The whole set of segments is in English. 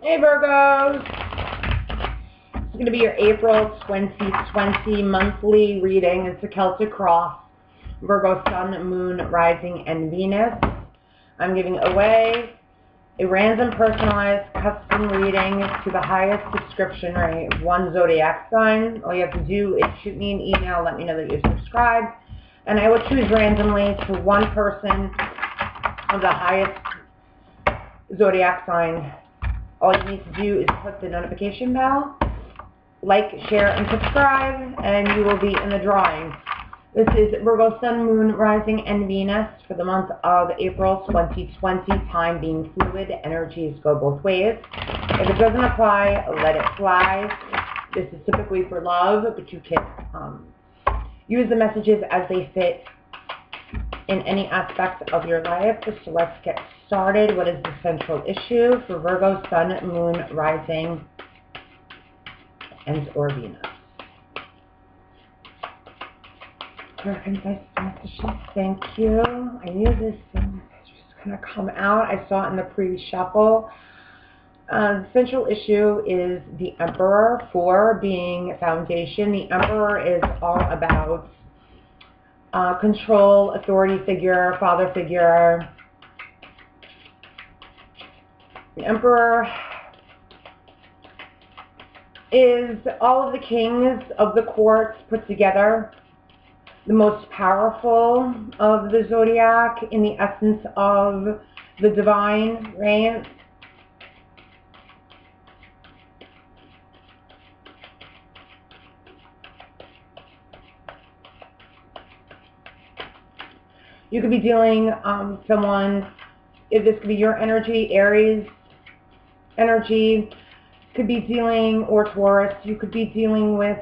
Hey Virgos! This is going to be your April 2020 monthly reading. It's a Celtic cross. Virgo, Sun, Moon, Rising, and Venus. I'm giving away a random personalized custom reading to the highest subscription rate of one zodiac sign. All you have to do is shoot me an email, let me know that you've subscribed, and I will choose randomly to one person of the highest zodiac sign. All you need to do is click the notification bell, like, share, and subscribe, and you will be in the drawing. This is Virgo, Sun, Moon, Rising, and Venus for the month of April 2020, time being fluid. Energies go both ways. If it doesn't apply, let it fly. This is typically for love, but you can use the messages as they fit in any aspect of your life. So let's get started. What is the central issue for Virgo, Sun, Moon, Rising, and or Venus? Clear, concise messages. Thank you. I knew this thing was just going to come out. I saw it in the pre-shuffle. The central issue is the Emperor, 4 being foundation. The Emperor is all about control, authority figure, father figure. The Emperor is all of the kings of the courts put together, the most powerful of the zodiac in the essence of the divine, right? You could be dealing someone, if this could be your energy, Aries energy, could be dealing, or Taurus, you could be dealing with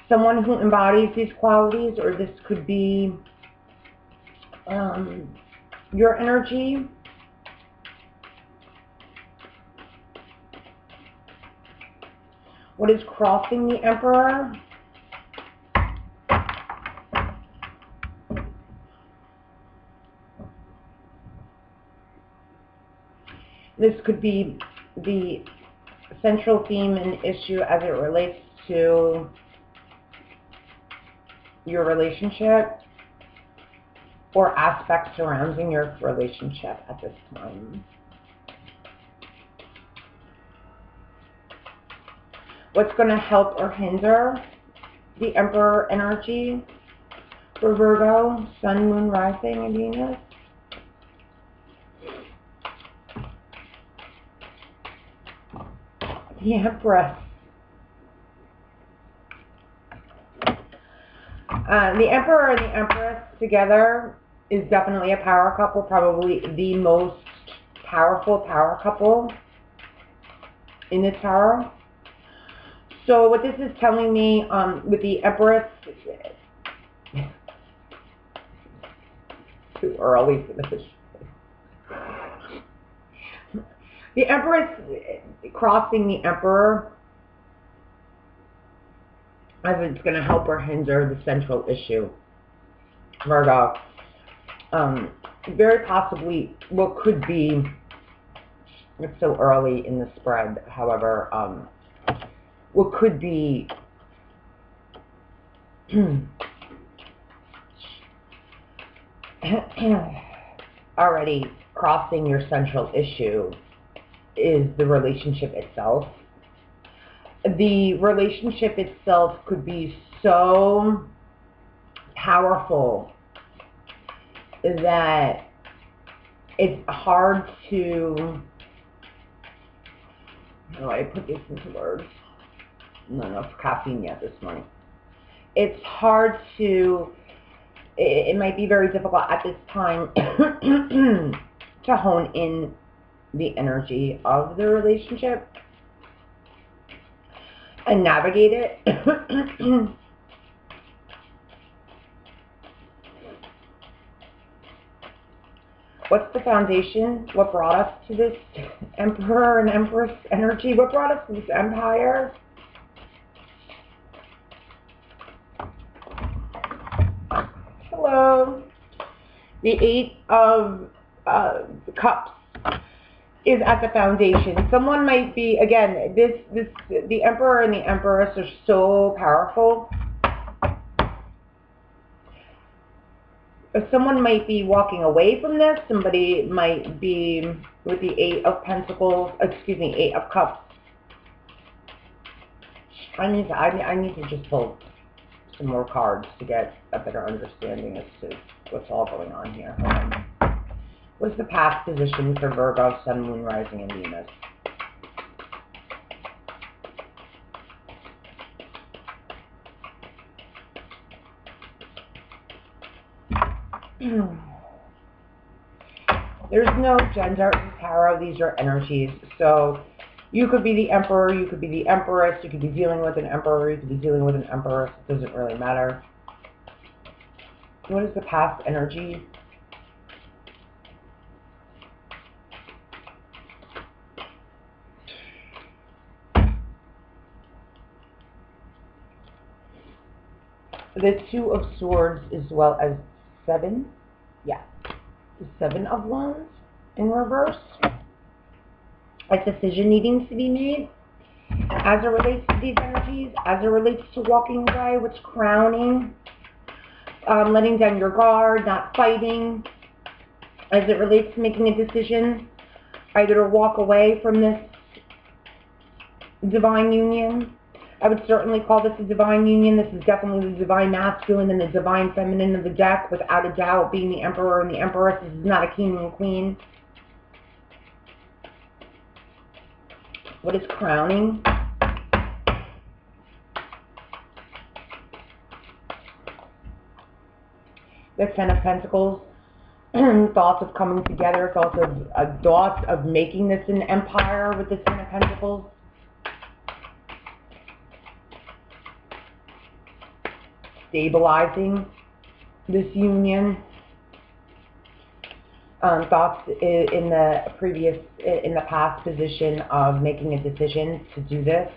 someone who embodies these qualities, or this could be your energy. What is crossing the Emperor? This could be the central theme and issue as it relates to your relationship or aspects surrounding your relationship at this time. What's going to help or hinder the Emperor energy for Virgo, Sun, Moon, Rising, and Venus? The Empress. The Emperor and the Empress together is definitely a power couple, probably the most powerful power couple in the tarot. So what this is telling me with the Empress, too early for this. The Empress crossing the Emperor, as it's going to help or hinder the central issue, Virgo. Very possibly what could be, it's so early in the spread, however, what could be already crossing your central issue is the relationship itself. The relationship itself could be so powerful that it's hard to, how do I put this into words? Not enough caffeine yet this morning. It's hard to, it might be very difficult at this time to hone in the energy of the relationship and navigate it. What's the foundation? What brought us to this Emperor and Empress energy? What brought us to this empire? Hello. The 8 of Cups. is at the foundation. Someone might be, again, the Emperor and the Empress are so powerful. Someone might be walking away from this. Somebody might be with the Eight of Pentacles, excuse me, Eight of Cups. I need to just pull some more cards to get a better understanding as to what's all going on here. Hold on. What's the past position for Virgo, Sun, Moon, Rising, and Venus? There's no gender in tarot. These are energies. So you could be the Emperor, you could be the Empress, you could be dealing with an Emperor, you could be dealing with an Empress. It doesn't really matter. What is the past energy? The Two of Swords as well as Seven. Yeah. The Seven of Wands in reverse. A decision needing to be made as it relates to these energies, as it relates to walking away, what's crowning, letting down your guard, not fighting, as it relates to making a decision, either to walk away from this divine union. I would certainly call this a divine union. This is definitely the divine masculine and the divine feminine of the deck, without a doubt, being the Emperor and the Empress. This is not a king and queen. What is crowning? The Ten of Pentacles. Thoughts of coming together, thoughts of making this an empire with the Ten of Pentacles. Stabilizing this union. Thoughts in the past position of making a decision to do this.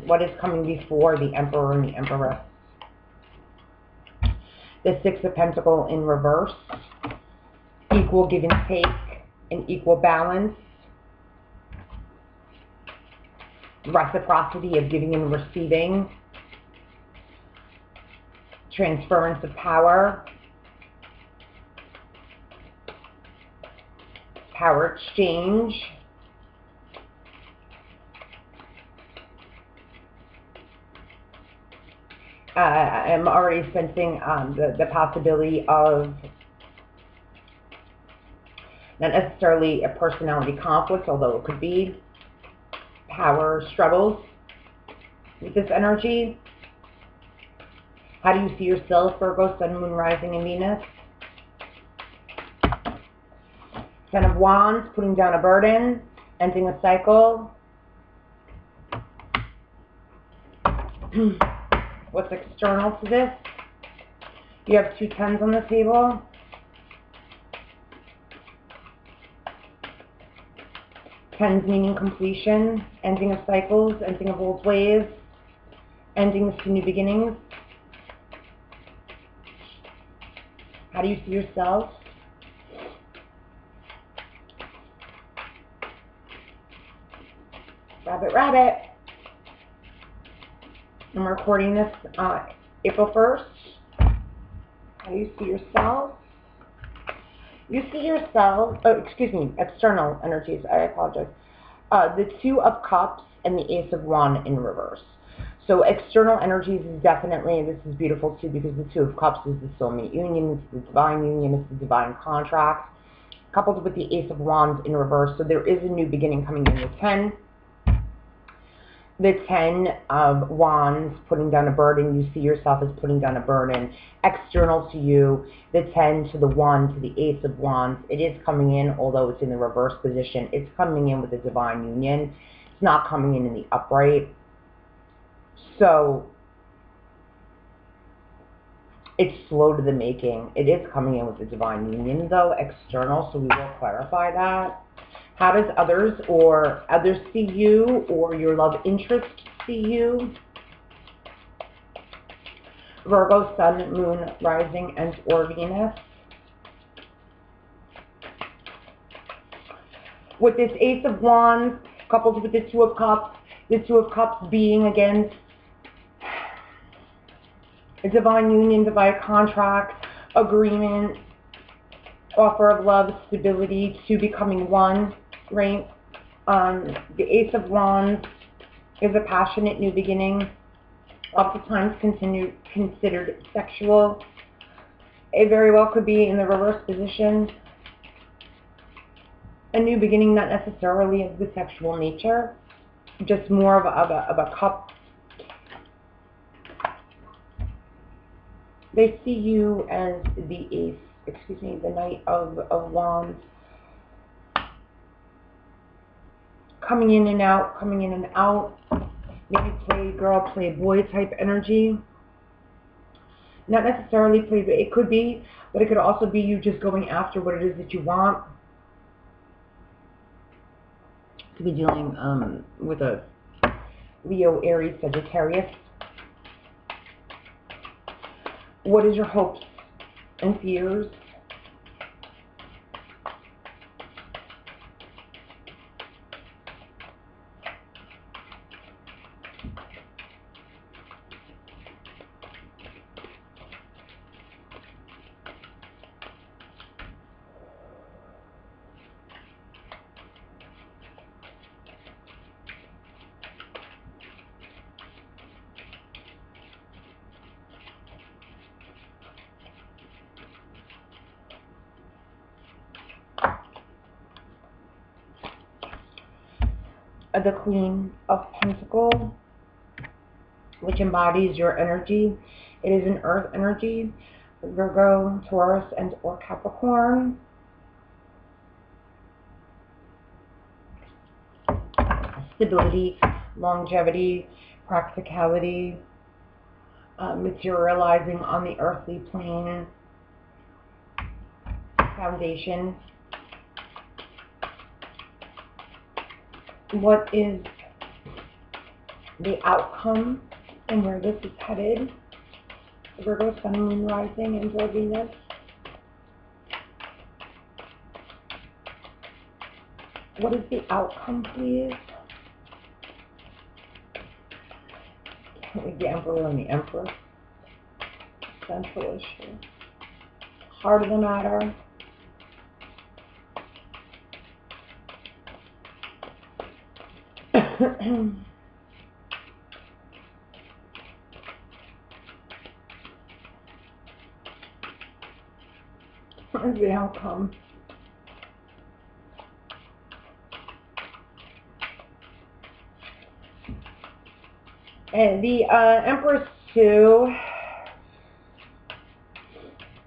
What is coming before the Emperor and the Empress? The Six of Pentacles in reverse. Equal give and take and equal balance. Reciprocity of giving and receiving. Transference of power. Power exchange. I'm already sensing the possibility of not necessarily a personality conflict, although it could be power struggles with this energy. How do you see yourself, Virgo, Sun, Moon, Rising, and Venus? Ten of Wands, putting down a burden, ending a cycle. What's external to this? You have two tens on the table. Tens meaning completion, ending of cycles, ending of old ways, endings to new beginnings. How do you see yourself? Rabbit, rabbit. I'm recording this April 1st. How do you see yourself? You see yourself, oh, excuse me, external energies, I apologize. The Two of Cups and the Ace of Wands in reverse. So external energies is definitely, this is beautiful too, because the Two of Cups is the soulmate union, it's the divine union, it's the divine contract, coupled with the Ace of Wands in reverse. So there is a new beginning coming in the 10. The Ten of Wands, putting down a burden. You see yourself as putting down a burden. External to you, the 10 to the 1 to the Ace of Wands. It is coming in, although it's in the reverse position. It's coming in with the divine union. It's not coming in the upright. So it's slow to the making. It is coming in with the divine union, though, external, so we will clarify that. How does others see you, or your love interest see you? Virgo, Sun, Moon, Rising, and or Venus. With this Ace of Wands, coupled with the Two of Cups being, again, a divine union, divine contract, agreement, offer of love, stability, to becoming one, right? The Ace of Wands is a passionate new beginning, oftentimes considered sexual. It very well could be in the reverse position. A new beginning, not necessarily of the sexual nature, just more of a cup. They see you as the Knight of Wands. Coming in and out. Maybe play girl, play boy type energy. Not necessarily play, but it could be, but it could also be you just going after what it is that you want. To be dealing with a Leo, Aries, Sagittarius. What is your hopes and fears? The Queen of Pentacles, which embodies your energy. It is an earth energy, Virgo, Taurus, and or Capricorn. Stability, longevity, practicality, materializing on the earthly plane, foundation. What is the outcome and where this is headed? Virgo, Sun, Moon, Rising, and or Venus. What is the outcome, please? The Emperor and the Empress. Central issue. Heart of the matter. What is the outcome? And the Empress too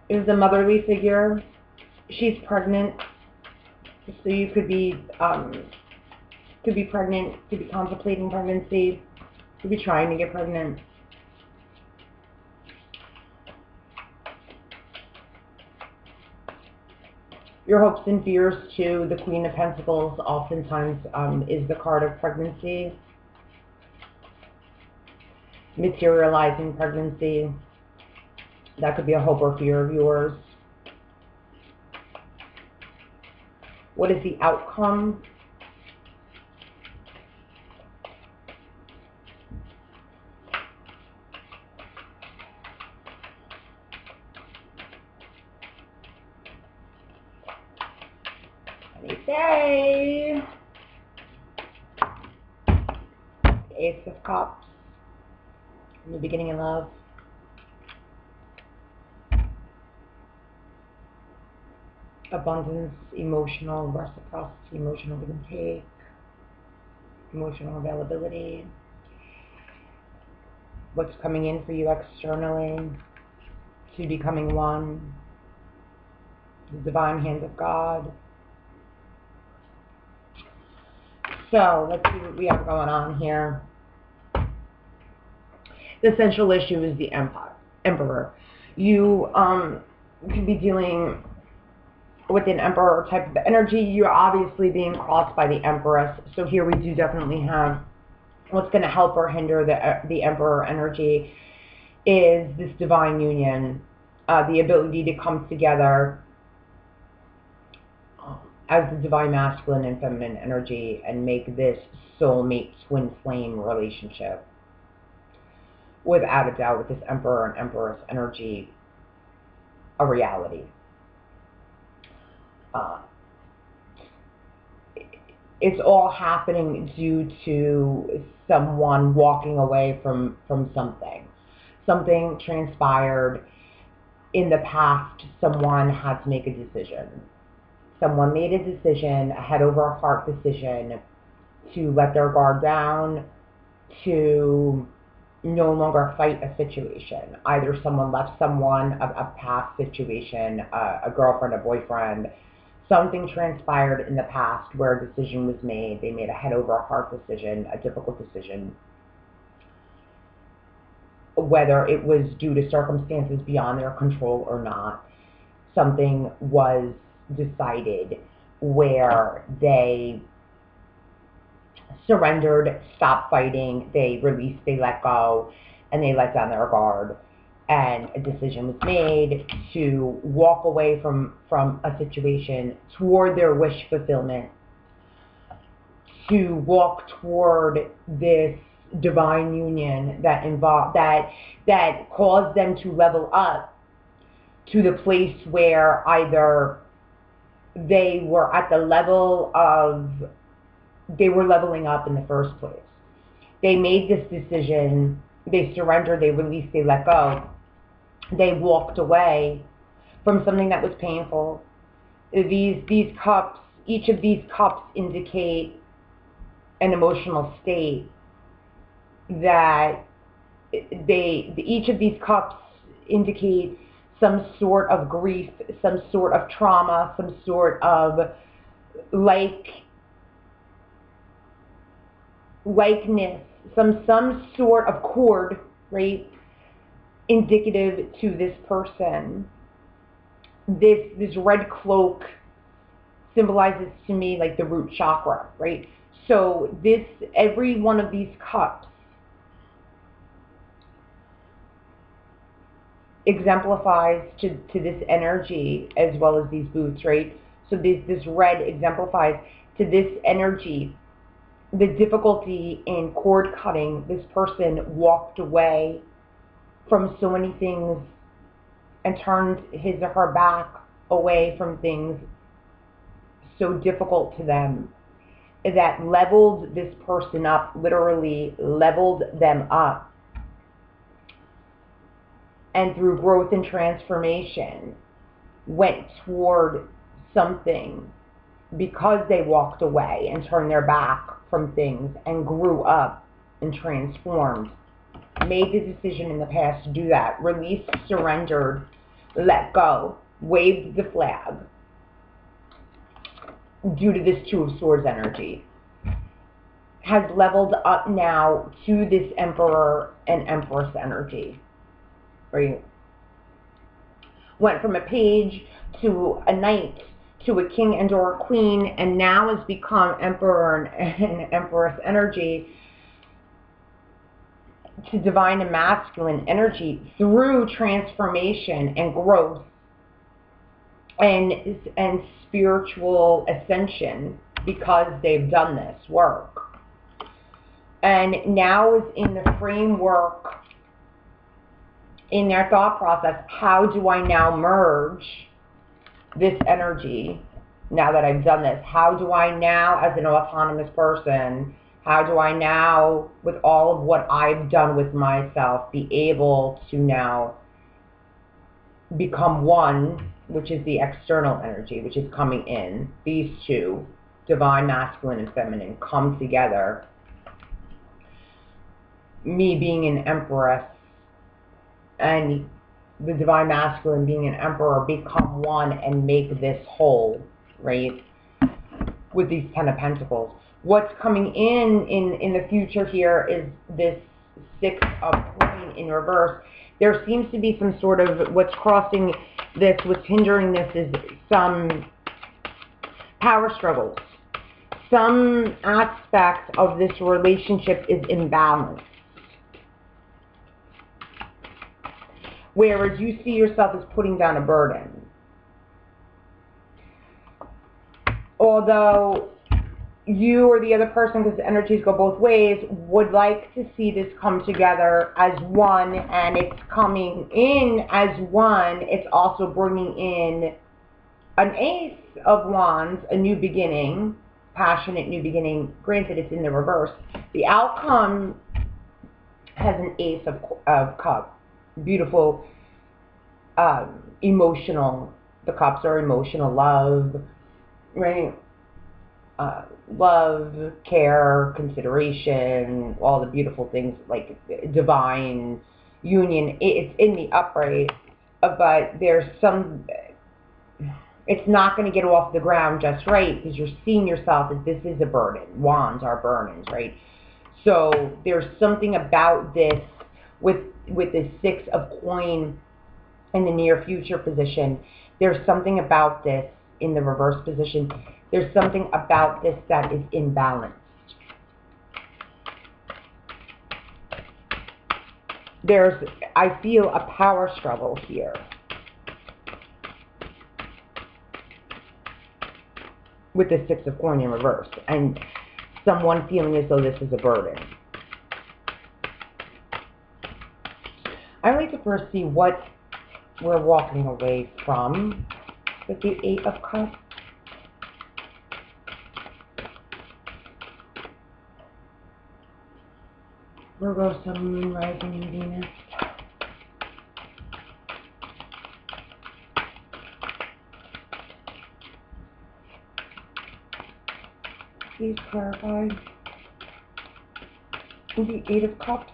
is a motherly figure. She's pregnant, so you could be pregnant, could be contemplating pregnancy, could be trying to get pregnant. Your hopes and fears too. The Queen of Pentacles oftentimes is the card of pregnancy. Materializing pregnancy. That could be a hope or fear of yours. What is the outcome? Say Ace of Cups, new beginning in love. Abundance, emotional reciprocity, emotional give and take, emotional availability. What's coming in for you externally, to becoming one. The divine hand of God. So let's see what we have going on here. The central issue is the Emperor. You could be dealing with an Emperor type of energy. You're obviously being crossed by the Empress. So here we do definitely have what's going to help or hinder the Emperor energy is this divine union, the ability to come together as the divine masculine and feminine energy and make this soulmate twin flame relationship, without a doubt, with this Emperor and Empress energy, a reality. It's all happening due to someone walking away from something. Something transpired in the past. Someone had to make a decision. Someone made a decision, a head over heart decision, to let their guard down, to no longer fight a situation. Either someone left someone, a past situation, a girlfriend, a boyfriend. Something transpired in the past where a decision was made. They made a head over heart decision, a difficult decision. Whether it was due to circumstances beyond their control or not, something was decided where they surrendered, stopped fighting, they released, they let go, and they let down their guard. And a decision was made to walk away from a situation toward their wish fulfillment, to walk toward this divine union that caused them to level up to the place where either they were at the level of, they were leveling up in the first place. They made this decision, they surrendered, they released, they let go. They walked away from something that was painful. These cups, each of these cups indicate an emotional state that each of these cups indicate some sort of grief, some sort of trauma, some sort of likeness, some sort of cord, right? Indicative to this person. This red cloak symbolizes to me like the root chakra, right? So every one of these cups exemplifies to this energy, as well as these boots, right? So this red exemplifies to this energy the difficulty in cord cutting. This person walked away from so many things and turned his or her back away from things so difficult to them that leveled this person up, literally leveled them up. And through growth and transformation, went toward something because they walked away and turned their back from things and grew up and transformed. Made the decision in the past to do that, released, surrendered, let go, waved the flag due to this Two of Swords energy, has leveled up now to this Emperor and Empress energy, right? Went from a page to a knight to a king and or a queen, and now has become Emperor and Empress energy, to divine and masculine energy through transformation and growth and spiritual ascension, because they've done this work. And now is in the framework, in their thought process, how do I now merge this energy now that I've done this? How do I now, as an autonomous person, how do I now, with all of what I've done with myself, be able to now become one, which is the external energy, which is coming in. These two, divine masculine and feminine, come together. Me being an empress and the divine masculine being an emperor become one and make this whole, right? With these 10 of Pentacles. What's coming in the future here is this 6 of Coins in reverse. There seems to be some sort of, what's crossing this, what's hindering this is some power struggles. Some aspect of this relationship is imbalanced. Whereas you see yourself as putting down a burden. although you or the other person, because the energies go both ways, would like to see this come together as one, and it's coming in as one, it's also bringing in an Ace of Wands, a new beginning, passionate new beginning. Granted, it's in the reverse. The outcome has an Ace of Cups. Beautiful, emotional. The cups are emotional, love, right? Love, care, consideration, all the beautiful things like divine union. It's in the upright, but there's some, it's not going to get off the ground just right, because you're seeing yourself as this is a burden. Wands are burdens, right? So there's something about this with the Six of Coin in the near future position. There's something about this in the reverse position. There's something about this that is imbalanced. I feel a power struggle here. With the Six of Coin in reverse. And someone feeling as though this is a burden. I'd like to first see what we're walking away from with the Eight of Cups. Virgo, Sun, Moon, Rising, and Venus. Please clarify. The Eight of Cups.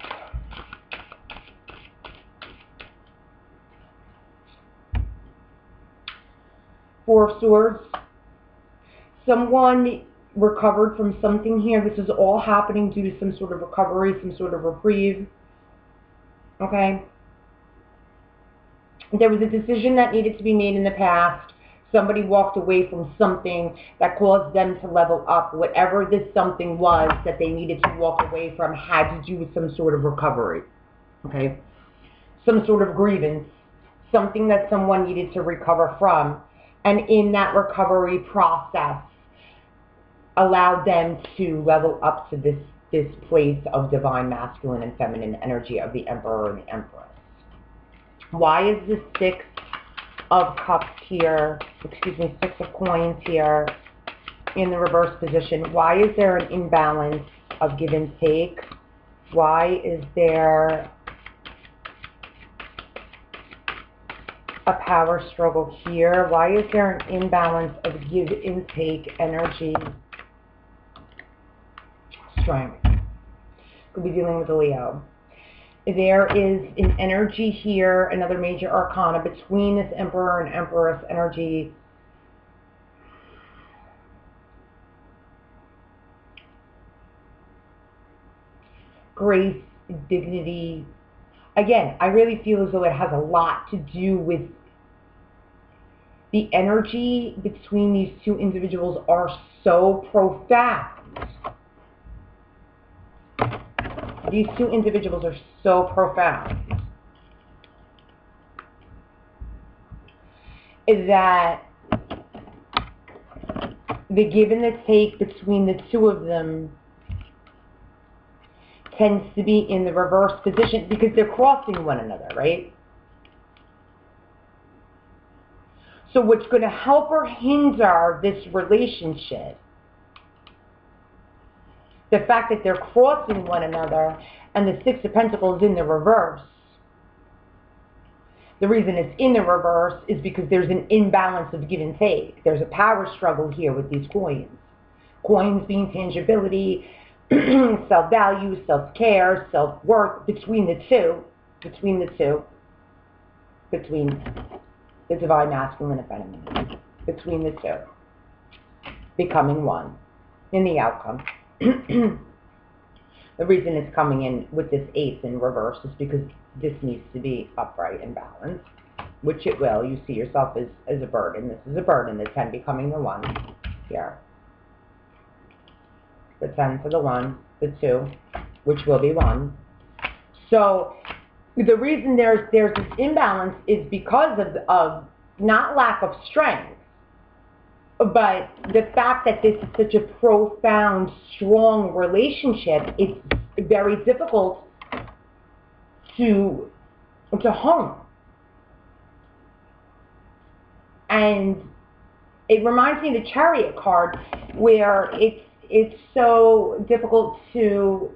Four of Swords. Someone recovered from something here. This is all happening due to some sort of recovery, some sort of reprieve. Okay? There was a decision that needed to be made in the past. Somebody walked away from something that caused them to level up. Whatever this something was that they needed to walk away from had to do with some sort of recovery. Okay? Some sort of grievance. Something that someone needed to recover from. And in that recovery process, allowed them to level up to this place of divine masculine and feminine energy of the Emperor and the Empress. Why is the Six of Cups here, excuse me, Six of Coins here in the reverse position? Why is there an imbalance of give and take? Why is there a power struggle here? Why is there an imbalance of give and take energy? Strength. Could be dealing with a Leo. There is an energy here, another major arcana between this Emperor and Empress energy. Grace, dignity. Again, I really feel as though it has a lot to do with the energy between these two individuals are so profound. These two individuals are so profound that the give and the take between the two of them tends to be in the reverse position because they're crossing one another, right? So what's going to help or hinder this relationship, the fact that they're crossing one another and the Six of Pentacles in the reverse. The reason it's in the reverse is because there's an imbalance of give and take. There's a power struggle here with these coins. Coins being tangibility, self-value, self-care, self-worth between the divine masculine and feminine, between the two, becoming one in the outcome. The reason it's coming in with this Ace in reverse is because this needs to be upright and balanced, which it will. You see yourself as a burden. This is a burden. The 10 becoming the 1 here. The 10 for the 1, the 2, which will be 1. So the reason there's this imbalance is because of not lack of strength, But the fact that this is such a profound, strong relationship, it's very difficult to hone. And it reminds me of the Chariot card, where it's so difficult to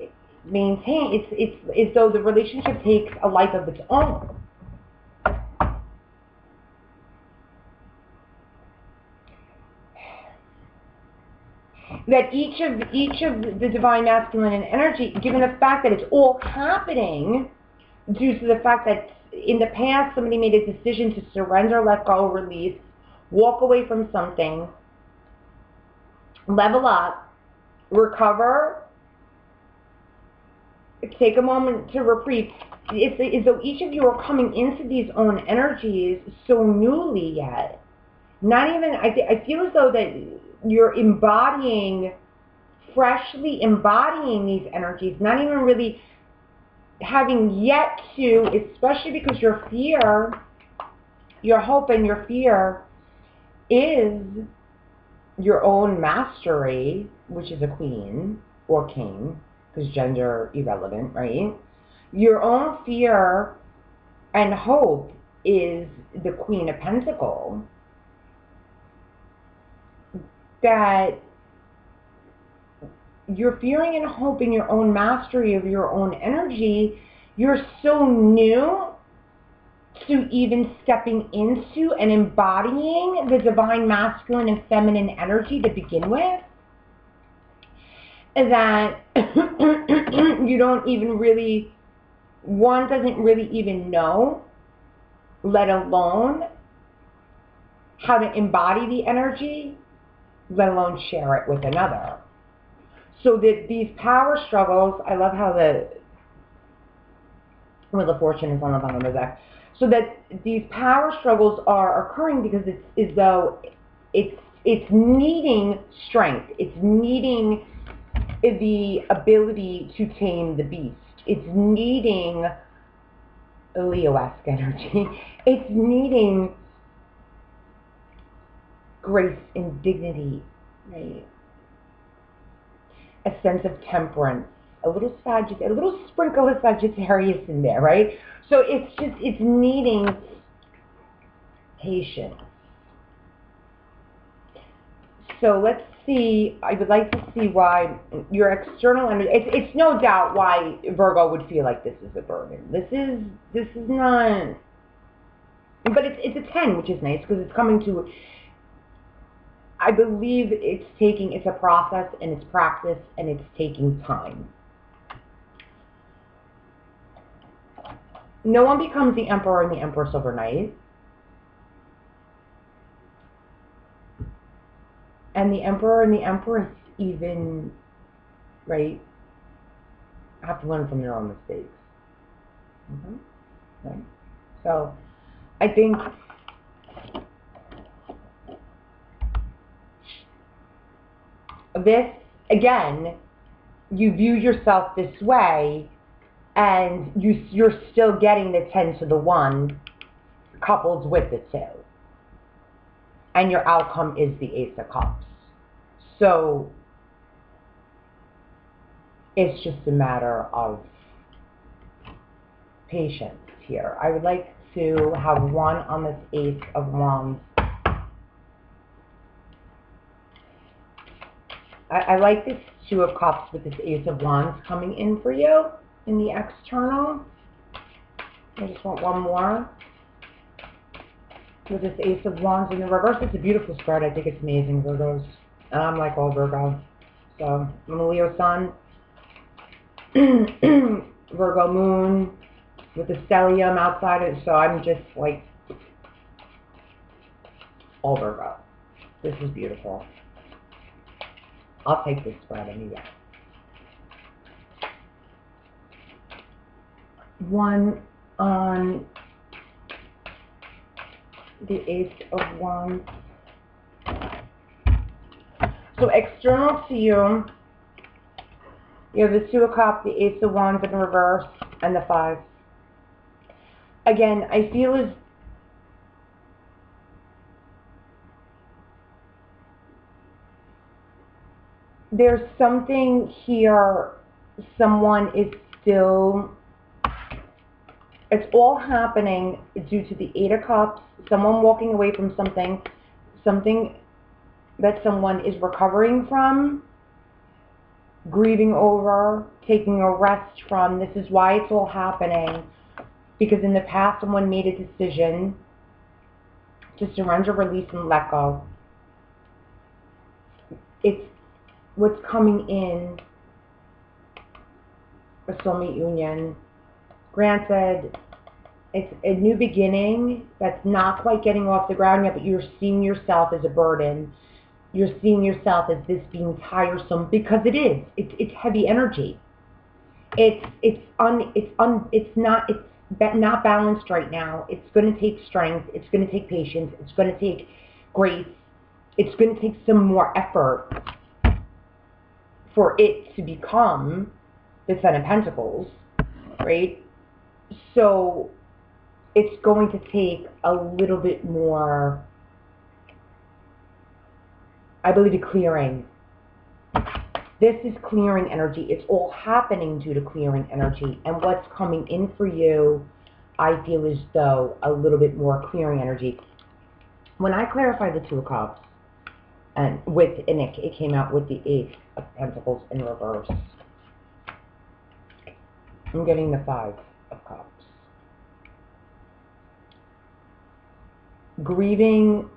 maintain. It's as though the relationship takes a life of its own. That each of the divine masculine and energy, given the fact that it's all happening due to the fact that in the past somebody made a decision to surrender, let go, release, walk away from something, level up, recover, take a moment to reprieve. It's as though each of you are coming into these own energies so newly yet. Not even, I feel as though that you're freshly embodying these energies, not even really having yet to, especially because your fear, your hope and your fear is your own mastery, which is a queen or king, because gender irrelevant, right? Your own fear and hope is the Queen of Pentacles. That you're fearing and hoping your own mastery of your own energy, you're so new to even stepping into and embodying the divine masculine and feminine energy to begin with, that you don't even really, one doesn't really even know, let alone how to embody the energy, let alone share it with another. So that these power struggles, I love how the Wheel of Fortune is on the bottom of the deck. So that these power struggles are occurring because it's as though it's needing strength. It's needing the ability to tame the beast. It's needing Leo-esque energy. It's needing grace and dignity, right? A sense of temperance, a little sprinkle of Sagittarius in there, right? So it's needing patience. So let's see, I would like to see why your external energy, it's no doubt why Virgo would feel like this is a burden. This is not, but it's a 10, which is nice because it's coming to, I believe it's a process and it's practice and it's taking time. No one becomes the emperor and the empress overnight. And the emperor and the empress even, right, have to learn from their own mistakes. Right. So I think this, again, you view yourself this way and you're still getting the 10 to the 1 coupled with the 2. And your outcome is the Ace of Cups. So it's just a matter of patience here. I would like to have 1 on this Ace of Wands. I like this 2 of Cups with this Ace of Wands coming in for you in the external. I just want 1 more. With this Ace of Wands in the reverse. It's a beautiful spread. I think it's amazing, Virgos. And I'm like all Virgo. So I'm a Leo Sun. Virgo Moon with the stellium outside it. So I'm just like all Virgo. This is beautiful. I'll take this spread anyway. 1 on the Ace of Wands. So external to you, you have the 2 of Cups, the Ace of Wands in reverse, and the 5. Again, I feel as there's something here, someone is still, it's all happening due to the Eight of Cups, someone walking away from something that someone is recovering from, grieving over, taking a rest from. This is why it's all happening, because in the past someone made a decision to surrender, release, and let go. It's what's coming in a soulmate union. Granted, it's a new beginning that's not quite getting off the ground yet, but you're seeing yourself as a burden. You're seeing yourself as this being tiresome, because it is. It's heavy energy. It's not balanced right now. It's going to take strength. It's going to take patience. It's going to take grace. It's going to take some more effort for it to become the Ten of Pentacles, right? So it's going to take a little bit more, I believe, a clearing. This is clearing energy. It's all happening due to clearing energy. And what's coming in for you, I feel as though a little bit more clearing energy. When I clarify the Two of Cups, and it came out with the Eight of Pentacles in reverse. I'm getting the Five of Cups. Grieving,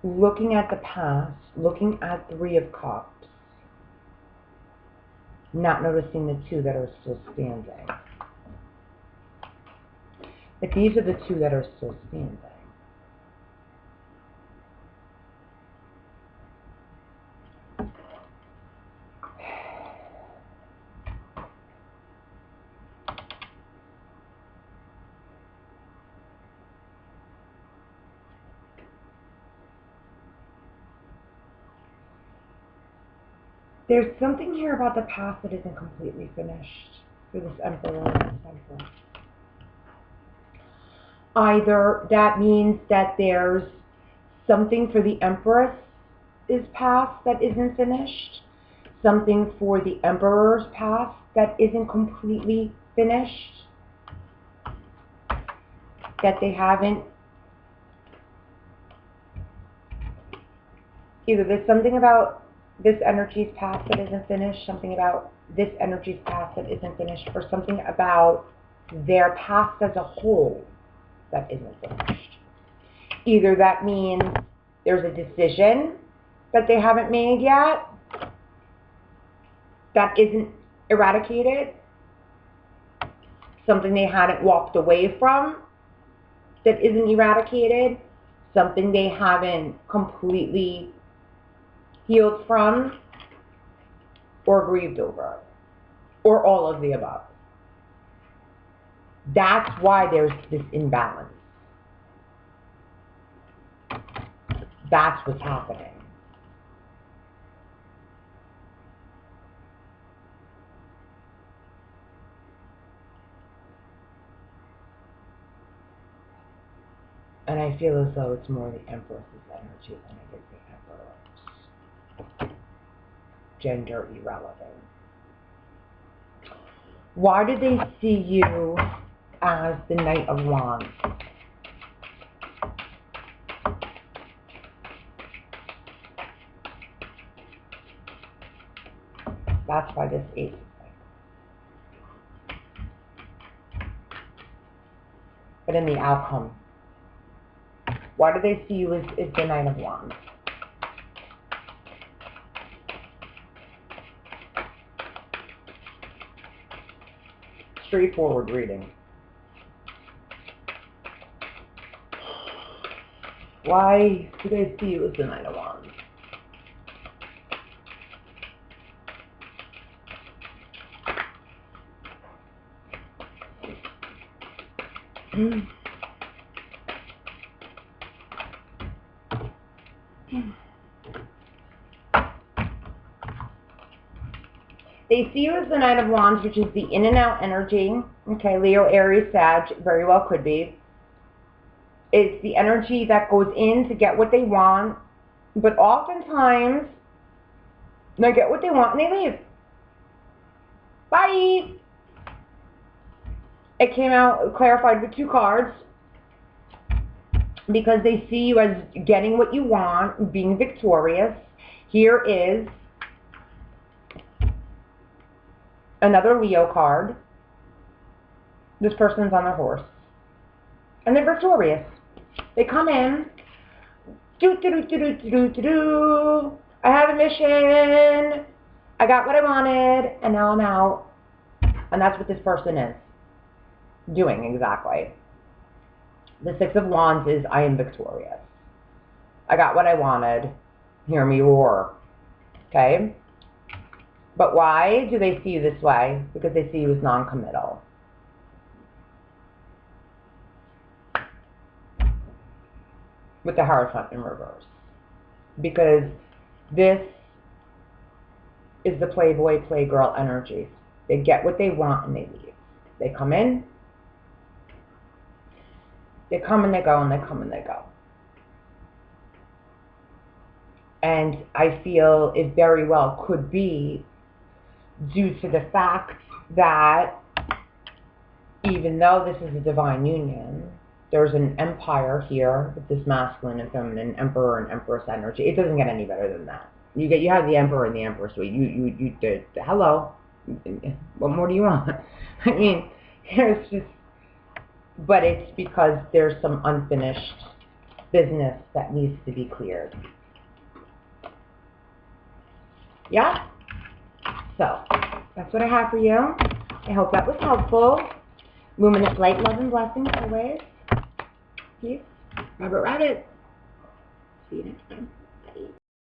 looking at the past, looking at Three of Cups, not noticing the two that are still standing. But these are the two that are still standing. There's something here about the past that isn't completely finished for this Emperor and this Empress. Either that means that there's something for the Empress's past that isn't finished, something for the Emperor's past that isn't completely finished, that they haven't. Either there's something about this energy's past that isn't finished, something about this energy's past that isn't finished, or something about their past as a whole that isn't finished. Either that means there's a decision that they haven't made yet that isn't eradicated, something they hadn't walked away from that isn't eradicated, something they haven't completely healed from or grieved over, or all of the above. That's why there's this imbalance. That's what's happening. And I feel as though it's more the Empress's energy than it is the Emperor's. Gender irrelevant. Why do they see you as the Knight of Wands? That's why this Ace is there. But in the outcome, why do they see you as the Knight of Wands? Straightforward reading. Why do they see you as the Knight of Wands? They see you as the Knight of Wands, which is the in and out energy. Okay, Leo, Aries, Sag, very well could be. It's the energy that goes in to get what they want, but oftentimes they get what they want and they leave. Bye! It came out clarified with 2 cards because they see you as getting what you want, being victorious. Here is another Leo card. This person's on their horse. And they're victorious. They come in. I have a mission. I got what I wanted. And now I'm out. And that's what this person is doing exactly. The 6 of Wands is I am victorious. I got what I wanted. Hear me roar. Okay? But why do they see you this way? Because they see you as non-committal. With the Hierophant in reverse. Because this is the playboy, playgirl energy. They get what they want and they leave. They come in, they come and they go, and they come and they go. And I feel it very well could be due to the fact that even though this is a divine union, there's an empire here with this masculine and feminine emperor and empress energy. It doesn't get any better than that. You have the emperor and the empress. So you did hello. What more do you want? I mean, there's just, but it's because there's some unfinished business that needs to be cleared. Yeah. So that's what I have for you. I hope that was helpful. Luminous light, love, and blessings always. Peace. Rabbit, rabbit. See you next time.